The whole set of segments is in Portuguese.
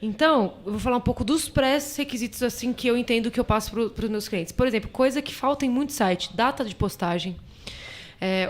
Então, eu vou falar um pouco dos pré-requisitos assim, que eu entendo que eu passo para os meus clientes. Por exemplo, coisa que falta em muito site, data de postagem.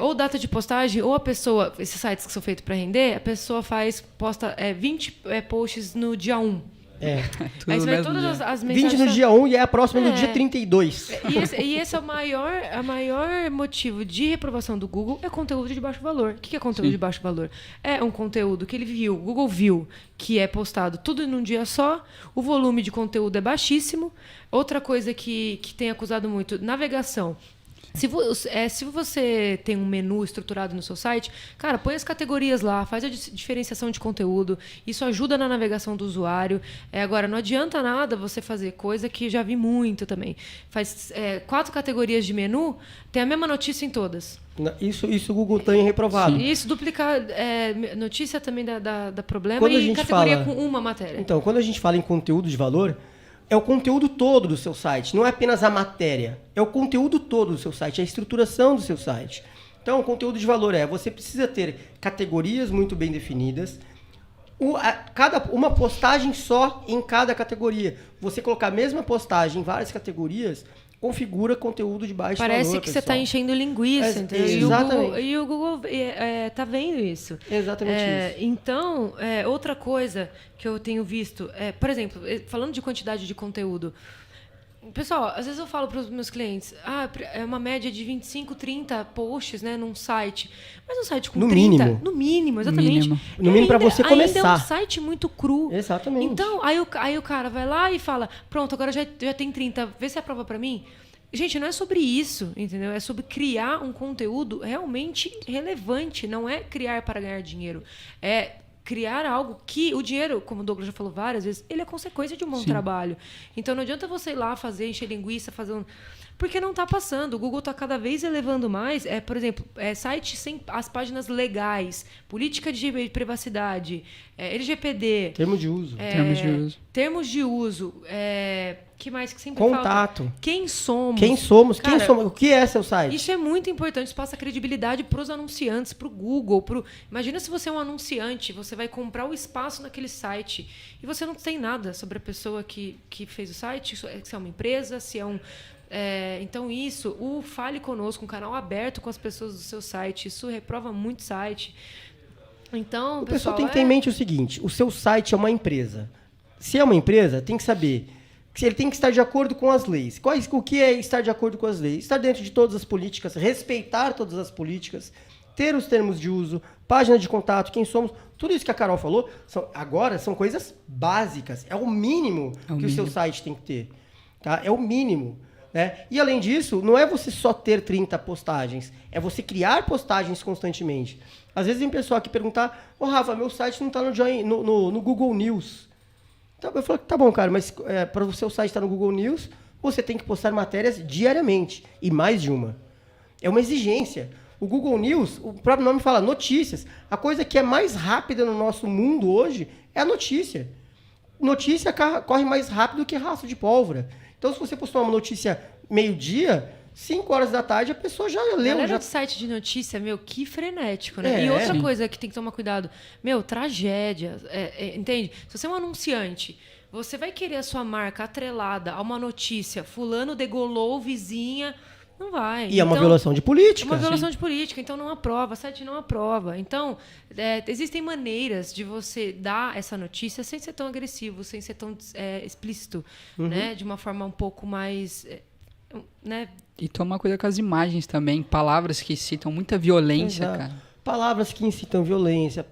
Ou data de postagem, ou a pessoa, esses sites que são feitos para render, a pessoa posta 20 posts no dia 1. Tudo Aí você vê mesmo todas dia. as 20 mensagens. no dia 1 e é a próxima no dia 32. E esse é o maior motivo de reprovação do Google, é conteúdo de baixo valor. O que é conteúdo de baixo valor? É um conteúdo que ele viu, o Google viu, que é postado tudo num dia só, o volume de conteúdo é baixíssimo. Outra coisa que tem acusado muito, navegação. Se você tem um menu estruturado no seu site, cara, põe as categorias lá, faz a diferenciação de conteúdo. Isso ajuda na navegação do usuário. Agora, não adianta nada você fazer coisa que já vi muito também. Faz 4 categorias de menu, tem a mesma notícia em todas. Isso o Google tem reprovado. Sim. Isso duplicar notícia também dá problema Quando e categoria com uma matéria. Então, quando a gente fala em conteúdo de valor, é o conteúdo todo do seu site, não é apenas a matéria. É o conteúdo todo do seu site, é a estruturação do seu site. Então, o conteúdo de valor você precisa ter categorias muito bem definidas, uma postagem só em cada categoria. Você colocar a mesma postagem em várias categorias, configura conteúdo de baixo valor. Parece que você está enchendo linguiça, entendeu? Exatamente. E o Google está vendo isso. Exatamente isso. Então, outra coisa que eu tenho visto, por exemplo, falando de quantidade de conteúdo, pessoal, às vezes eu falo para os meus clientes, é uma média de 25, 30 posts, né, num site. Mas um site com no 30... Mínimo. No mínimo, exatamente. No mínimo para você começar. Ainda é um site muito cru. Exatamente. Então, aí o cara vai lá e fala, pronto, agora já tem 30, vê se aprova para mim. Gente, não é sobre isso, entendeu? É sobre criar um conteúdo realmente relevante. Não é criar para ganhar dinheiro. É criar algo que o dinheiro, como o Douglas já falou várias vezes, ele é consequência de um bom trabalho. Então não adianta você ir lá encher linguiça, fazer um... Porque não está passando. O Google está cada vez elevando mais. Por exemplo, sites sem as páginas legais, política de privacidade, LGPD. Termos de uso. Termos de uso. Que mais que sempre Contato. falta? Quem somos? Cara, quem somos? O que é seu site? Isso é muito importante. Isso passa credibilidade para os anunciantes, para o Google. Imagina se você é um anunciante, você vai comprar o espaço naquele site e você não tem nada sobre a pessoa que fez o site, se é uma empresa, se é um... então o Fale Conosco, um canal aberto com as pessoas do seu site, isso reprova muito site. Então, o pessoal tem que ter em mente o seguinte, o seu site é uma empresa. Se é uma empresa, tem que saber que ele tem que estar de acordo com as leis. O que é estar de acordo com as leis? Estar dentro de todas as políticas, respeitar todas as políticas, ter os termos de uso, página de contato, quem somos, tudo isso que a Carol falou, agora são coisas básicas. É o mínimo que o seu site tem que ter. Tá? É o mínimo. Né? E, além disso, não é você só ter 30 postagens, é você criar postagens constantemente. Às vezes vem pessoal aqui perguntar, Rafa, meu site não está no Google News. Então, eu falo, tá bom, cara, mas para o seu site estar no Google News, você tem que postar matérias diariamente, e mais de uma. É uma exigência. O Google News, o próprio nome fala notícias. A coisa que é mais rápida no nosso mundo hoje é a notícia. Notícia corre mais rápido que rastro de pólvora. Então, se você postar uma notícia meio-dia, 5 horas da tarde, a pessoa já leu. Galera de site de notícia, que frenético, né? E outra coisa que tem que tomar cuidado, tragédia, entende? Se você é um anunciante, você vai querer a sua marca atrelada a uma notícia, fulano degolou vizinha, não vai. E é uma violação de política. É uma violação de política, então não aprova, site não aprova. Então, existem maneiras de você dar essa notícia sem ser tão agressivo, sem ser tão explícito, né? De uma forma um pouco mais... né? E tomar cuidado com as imagens também, palavras que citam muita violência, cara. Palavras que incitam violência,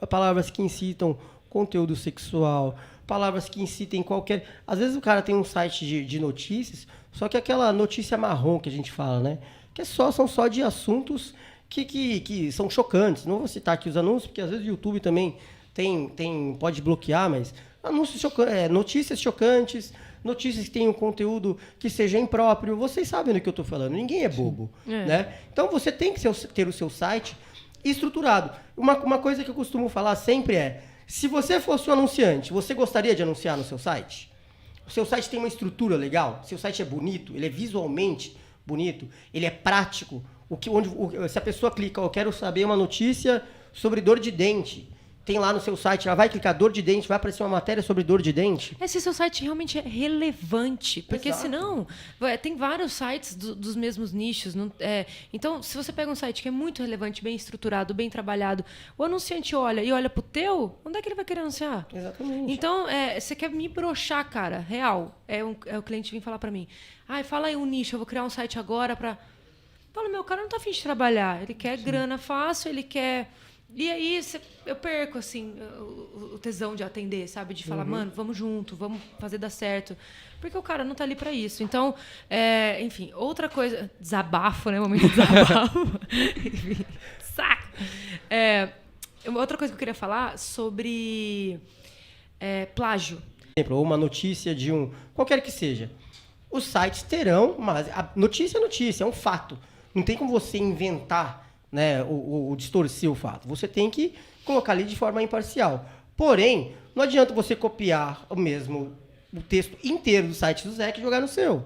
palavras que incitam conteúdo sexual, palavras que incitem qualquer... Às vezes o cara tem um site de notícias, só que aquela notícia marrom que a gente fala, né? Que são só de assuntos que são chocantes. Não vou citar aqui os anúncios, porque às vezes o YouTube também pode bloquear, mas notícias chocantes, notícias que tenham conteúdo que seja impróprio. Vocês sabem do que eu estou falando. Ninguém é bobo. Né? Então, você tem que ter o seu site estruturado. Uma coisa que eu costumo falar sempre se você fosse um anunciante, você gostaria de anunciar no seu site? O seu site tem uma estrutura legal? O seu site é bonito? Ele é visualmente bonito? Ele é prático? Se a pessoa clica, eu quero saber uma notícia sobre dor de dente. tem lá no seu site, ela vai clicar dor de dente, vai aparecer uma matéria sobre dor de dente. Se seu site realmente é relevante. Porque Exato. senão, tem vários sites dos mesmos nichos. Então, se você pega um site que é muito relevante, bem estruturado, bem trabalhado, o anunciante olha pro teu, onde é que ele vai querer anunciar? Exatamente. Então, você quer me broxar, cara, real. O cliente vir falar pra mim, fala aí um nicho, eu vou criar um site agora pra... Fala, meu, cara não tá afim de trabalhar. Ele quer grana fácil, ele quer... E aí eu perco, assim, o tesão de atender, sabe? De falar, mano, vamos junto, vamos fazer dar certo. Porque o cara não tá ali pra isso. Então, enfim, outra coisa... Desabafo, né? Momento de desabafo. Enfim, saco. Outra coisa que eu queria falar sobre plágio. Por exemplo, ou uma notícia de qualquer que seja. Os sites terão, mas a notícia é notícia, é um fato. Não tem como você inventar, né, o distorcer o fato. Você tem que colocar ali de forma imparcial. Porém, não adianta você copiar o texto inteiro do site do Zec e jogar no seu.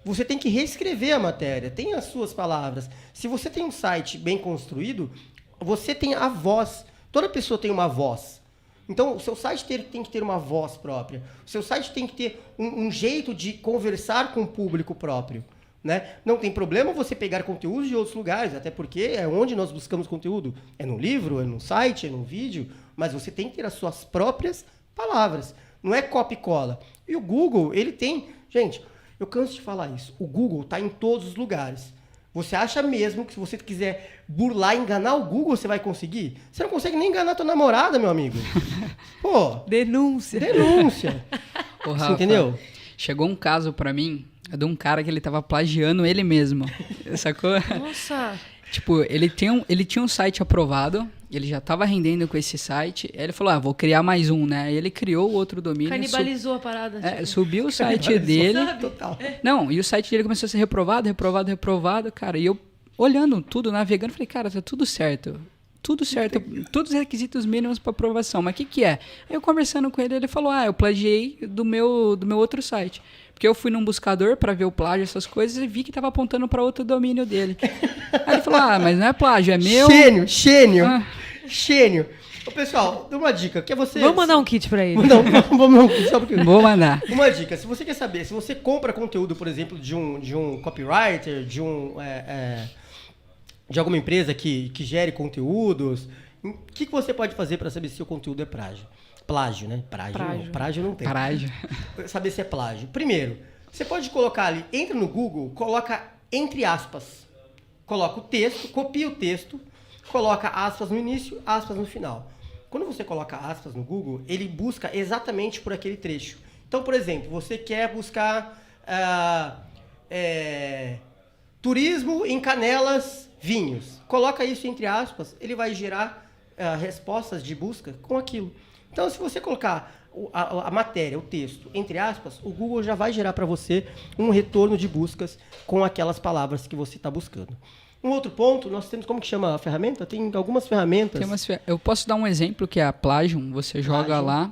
Você tem que reescrever a matéria, tem as suas palavras. Se você tem um site bem construído, você tem a voz. Toda pessoa tem uma voz. Então, o seu site tem que ter uma voz própria. O seu site tem que ter um jeito de conversar com o público próprio. Né? Não tem problema você pegar conteúdos de outros lugares, até porque é onde nós buscamos conteúdo. É no livro, é no site, é no vídeo, mas você tem que ter as suas próprias palavras. Não é copia e cola. E o Google, ele tem... Gente, eu canso de falar isso. O Google está em todos os lugares. Você acha mesmo que se você quiser burlar, enganar o Google, você vai conseguir? Você não consegue nem enganar tua namorada, meu amigo. Pô, Denúncia. Ô, Rafa, você entendeu? Chegou um caso pra mim de um cara que ele tava plagiando ele mesmo. Sacou? Nossa. Tipo, ele tinha um site aprovado, ele já tava rendendo com esse site, aí ele falou, vou criar mais um, né? Aí ele criou outro domínio. Canibalizou a parada. Tipo. Subiu o site dele. Total. Não, e o site dele começou a ser reprovado, cara. E eu olhando tudo, navegando, falei, cara, tá tudo certo. Tudo certo, todos os requisitos mínimos para aprovação. Mas o que é? Aí eu conversando com ele, ele falou, eu plagiei do meu outro site. Porque eu fui num buscador para ver o plágio, essas coisas, e vi que tava apontando para outro domínio dele. Aí ele falou, mas não é plágio, é meu... Xênio. Ô, pessoal, dá uma dica, que é você... Vamos mandar um kit para ele. Não, vamos mandar um kit, só porque... Vou mandar. Uma dica, se você quer saber, se você compra conteúdo, por exemplo, de um copywriter, de alguma empresa que gere conteúdos, o que você pode fazer para saber se o conteúdo é plágio? Plágio, né? Plágio não tem. Plágio. Saber se é plágio. Primeiro, você pode colocar ali, entra no Google, coloca entre aspas. Coloca o texto, copia o texto, coloca aspas no início, aspas no final. Quando você coloca aspas no Google, ele busca exatamente por aquele trecho. Então, por exemplo, você quer buscar turismo em Canelas, vinhos. Coloca isso entre aspas, ele vai gerar respostas de busca com aquilo. Então, se você colocar a matéria, o texto, entre aspas, o Google já vai gerar para você um retorno de buscas com aquelas palavras que você está buscando. Um outro ponto, nós temos, como que chama a ferramenta? Tem algumas ferramentas. Eu posso dar um exemplo que é a Plagium. Você joga lá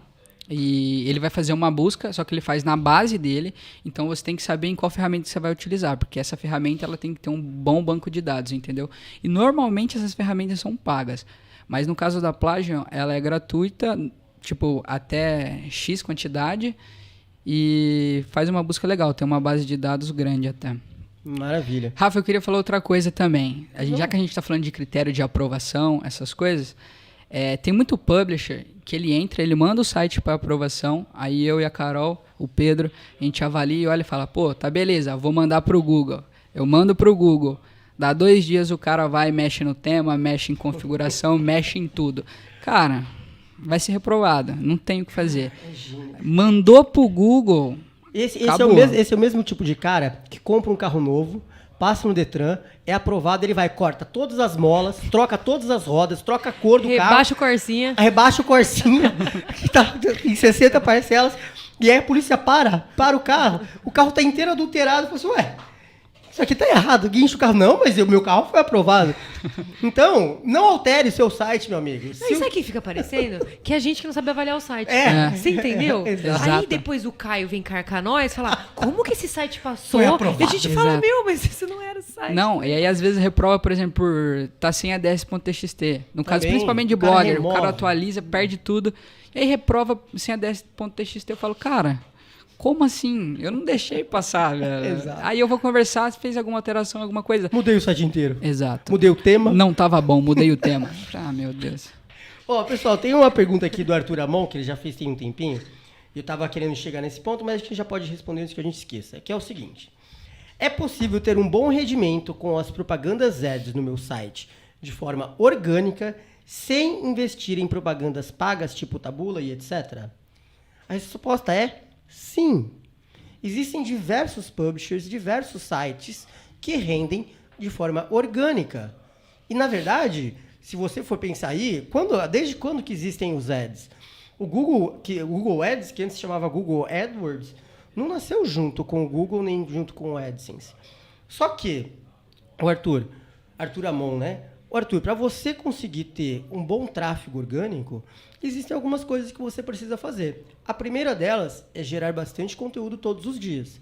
e ele vai fazer uma busca, só que ele faz na base dele. Então você tem que saber em qual ferramenta você vai utilizar, porque essa ferramenta ela tem que ter um bom banco de dados, entendeu? E normalmente essas ferramentas são pagas. Mas no caso da Plagium, ela é gratuita, tipo, até X quantidade, e faz uma busca legal, tem uma base de dados grande até. Maravilha. Rafa, eu queria falar outra coisa também. Já que a gente está falando de critério de aprovação, essas coisas, tem muito publisher que ele entra, ele manda o site para aprovação, aí eu e a Carol, o Pedro, a gente avalia e olha e fala, pô, tá beleza, vou mandar pro Google. Eu mando pro Google. Dá 2 dias o cara vai, mexe no tema, mexe em configuração, mexe em tudo. Cara, vai ser reprovado, não tem o que fazer. Mandou pro Google, esse é o mesmo tipo de cara que compra um carro novo, passa no Detran, é aprovado, ele vai, corta todas as molas, troca todas as rodas, troca a cor do carro. Rebaixa o Corsinha, que tá em 60 parcelas, e aí a polícia para o carro tá inteiro adulterado, e fala assim, ué, isso aqui tá errado, guincha o carro. Não, mas o meu carro foi aprovado. Então, não altere seu site, meu amigo. Isso aqui fica parecendo que a gente que não sabe avaliar o site. Você entendeu? Exato. Aí depois o Caio vem carcar nós e falar, como que esse site passou? Foi aprovado. E a gente fala, meu, mas isso não era o site. site. Não, e aí às vezes reprova, por exemplo, por tá sem ADS.txt. No caso, Também, principalmente de o cara blogger, o remove. cara atualiza, perde tudo. E aí reprova sem ADS.txt. Eu falo, cara, como assim? Eu não deixei passar, velho. Exato. Aí eu vou conversar se fez alguma alteração, alguma coisa. Mudei o site inteiro. Exato. Mudei o tema. Não tava bom, mudei o tema. Ah, meu Deus. Ó, pessoal, tem uma pergunta aqui do Arthur Amon, que ele já fez tem um tempinho. Eu tava querendo chegar nesse ponto, mas a gente já pode responder antes que a gente esqueça. Que é o seguinte. É possível ter um bom rendimento com as propagandas ads no meu site de forma orgânica, sem investir em propagandas pagas, tipo Taboola e etc? A resposta é sim. Existem diversos publishers, diversos sites que rendem de forma orgânica. E, na verdade, se você for pensar aí, desde quando que existem os ads? O Google Ads, que antes se chamava Google AdWords, não nasceu junto com o Google nem junto com o AdSense. Só que, o Arthur Amon, né? O Arthur, para você conseguir ter um bom tráfego orgânico, existem algumas coisas que você precisa fazer. A primeira delas é gerar bastante conteúdo todos os dias.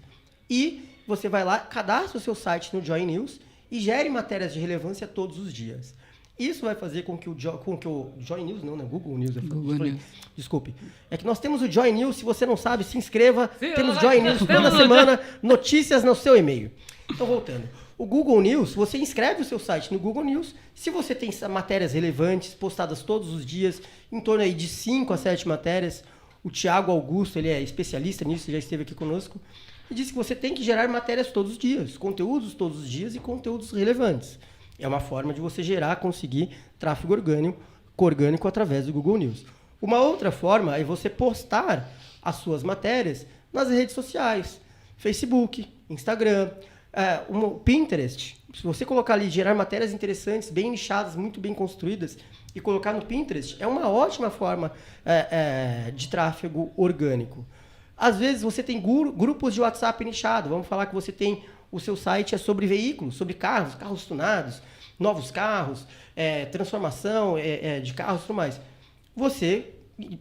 E você vai lá, cadastra o seu site no Join News e gere matérias de relevância todos os dias. Isso vai fazer com que o Join News, não, né? Google News. News. Desculpe. É que nós temos o Join News, se você não sabe, se inscreva. Sim, temos Join News toda semana, notícias no seu e-mail. Então, voltando. O Google News, você inscreve o seu site no Google News. Se você tem matérias relevantes, postadas todos os dias, em torno aí de 5 a 7 matérias, o Thiago Augusto, ele é especialista nisso, já esteve aqui conosco, e disse que você tem que gerar matérias todos os dias, conteúdos todos os dias e conteúdos relevantes. É uma forma de você conseguir tráfego orgânico através do Google News. Uma outra forma é você postar as suas matérias nas redes sociais, Facebook, Instagram, Pinterest. Se você colocar ali, gerar matérias interessantes, bem nichadas, muito bem construídas, e colocar no Pinterest, é uma ótima forma de tráfego orgânico. Às vezes você tem grupos de WhatsApp nichado. Vamos falar que você tem o seu site é sobre veículos, sobre carros tunados, novos carros, transformação de carros e tudo mais. Você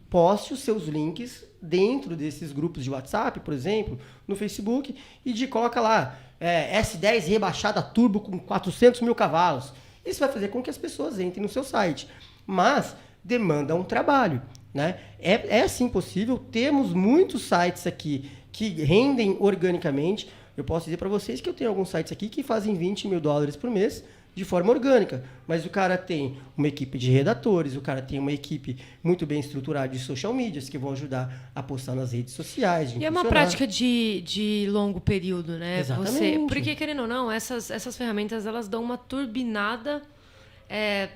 poste os seus links dentro desses grupos de WhatsApp, por exemplo, no Facebook, e coloca lá S10 rebaixada turbo com 400 mil cavalos. Isso vai fazer com que as pessoas entrem no seu site. Mas demanda um trabalho, né? É sim possível. Temos muitos sites aqui que rendem organicamente. Eu posso dizer para vocês que eu tenho alguns sites aqui que fazem $20 mil por mês de forma orgânica. Mas o cara tem uma equipe de redatores, o cara tem uma equipe muito bem estruturada de social medias que vão ajudar a postar nas redes sociais. E é uma prática de longo período, né? Exatamente. Porque, querendo ou não, essas ferramentas elas dão uma turbinada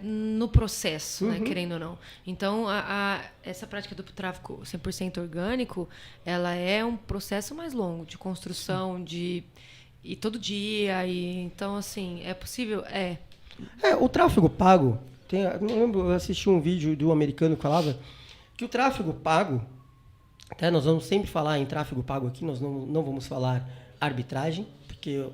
no processo, né, querendo ou não. Então, essa prática do tráfego 100% orgânico, ela é um processo mais longo de construção, e todo dia. Então, assim, é possível? O tráfego pago, não lembro, eu assisti um vídeo do americano que falava que o tráfego pago, até nós vamos sempre falar em tráfego pago aqui, nós não vamos falar arbitragem, porque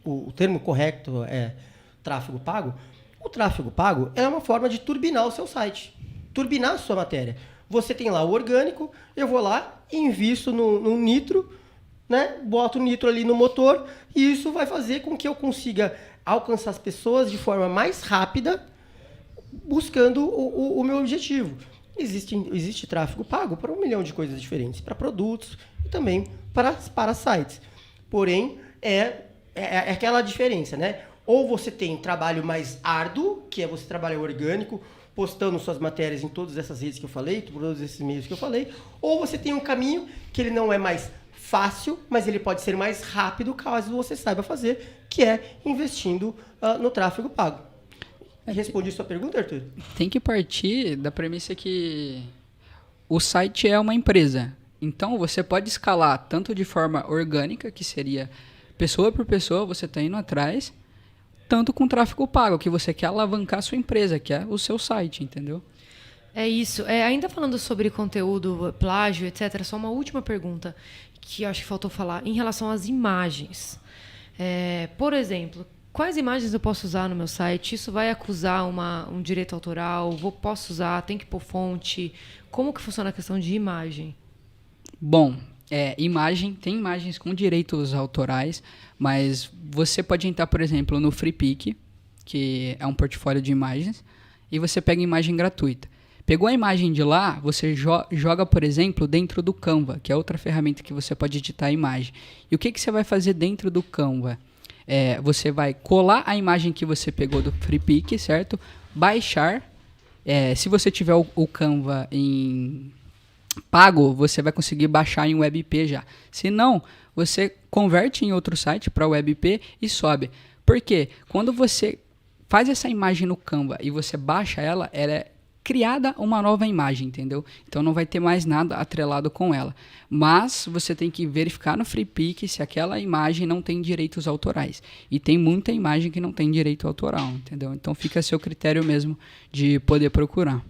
o termo correto é tráfego pago. O tráfego pago é uma forma de turbinar o seu site, turbinar a sua matéria. Você tem lá o orgânico, eu vou lá e invisto no nitro, né? Boto o nitro ali no motor e isso vai fazer com que eu consiga alcançar as pessoas de forma mais rápida, buscando o meu objetivo. Existe tráfego pago para 1 milhão de coisas diferentes, para produtos e também para sites. Porém, é aquela diferença, né? Ou você tem trabalho mais árduo, que é você trabalhar orgânico, postando suas matérias em todas essas redes que eu falei, todos esses meios que eu falei, ou você tem um caminho que ele não é mais fácil, mas ele pode ser mais rápido caso você saiba fazer, que é investindo no tráfego pago. Respondi sua pergunta, Arthur? Tem que partir da premissa que o site é uma empresa. Então, você pode escalar tanto de forma orgânica, que seria pessoa por pessoa, você está indo atrás, tanto com tráfego pago, que você quer alavancar a sua empresa, que é o seu site, entendeu? É isso. Ainda falando sobre conteúdo, plágio, etc., só uma última pergunta que eu acho que faltou falar em relação às imagens. Por exemplo, quais imagens eu posso usar no meu site? Isso vai acusar um direito autoral? Posso usar? Tem que pôr fonte? Como que funciona a questão de imagem? Bom, Imagem, tem imagens com direitos autorais, mas você pode entrar, por exemplo, no FreePic, que é um portfólio de imagens, e você pega imagem gratuita. Pegou a imagem de lá, você joga, por exemplo, dentro do Canva, que é outra ferramenta que você pode editar a imagem. E o que você vai fazer dentro do Canva? Você vai colar a imagem que você pegou do FreePic, certo? Baixar. Se você tiver o Canva em pago, você vai conseguir baixar em WebP já. Se não, você converte em outro site para WebP e sobe. Por quê? Quando você faz essa imagem no Canva e você baixa ela, ela é criada uma nova imagem, entendeu? Então não vai ter mais nada atrelado com ela. Mas você tem que verificar no FreePic se aquela imagem não tem direitos autorais. E tem muita imagem que não tem direito autoral, entendeu? Então fica a seu critério mesmo de poder procurar.